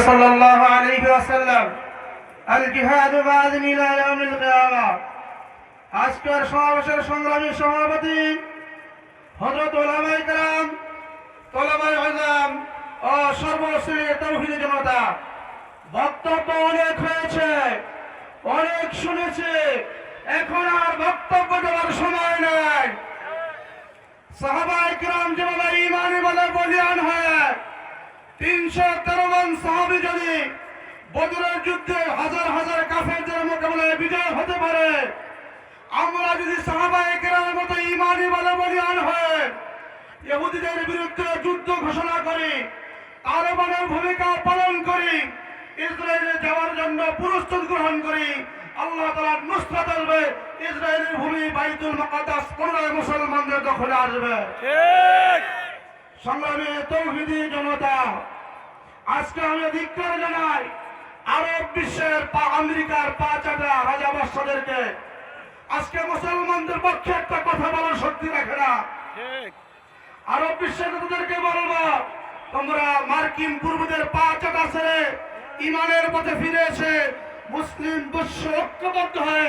সাল্লাল্লাহু আলাইহি ওয়াসাল্লাম আল জিহাদু বাদিন ইলা ইয়াউমিল কিয়ামা। আজকের সমাবেশের সংগ্রামী সভাপতি হযরত উলামায়ে কেরাম, তলাবায়ে ইলম ও সর্বশ্রেণীর তাওহীদি জনতা, বক্তব্য অনেক হয়েছে, অনেক শুনেছে, এখন আর বক্তব্য দেওয়ার সময় নাই। সাহাবায়ে কেরাম যেভাবে ঈমানে বলে বলিয়ান হয়, 313 জন সাহাবী যদি বদরের যুদ্ধে হাজার হাজার কাফেরদের মোকাবিলায় বিজয় হতে পারে, আমরা যদি সাহাবায়ে কেরামের মতো ঈমানি বলে বলিয়ান হয়ে ইহুদিদের বিরুদ্ধে যুদ্ধ ঘোষণা করি, তালেবানের ভূমিকা পালন করি, ইসরায়েলে যাওয়ার জন্য প্রস্তুত গ্রহণ করি, আল্লাহ তাআলার নুসরাত আসবে, ইসরায়েলের ভূমি বাইতুল মুকাদ্দাস পুনরায় মুসলমানদের দখলে আসবে। ঠিক সংগ্রামী তাওহীদি জনতা, আজকে আমি ধিক্কার জানাই আরব বিশ্বের আমেরিকার পাঁচটা রাজা বাদশাদেরকে। আজকে মুসলমানদের পক্ষে একটা কথা বলার শক্তি রাখে না। আরব বিশ্বের তাদেরকে বলবো, তোমরা মার্কিন পূর্বদের পাঁচটা ছেড়ে ইমানের পথে ফিরে এসে মুসলিম বিশ্ব ঐক্যবদ্ধ হয়ে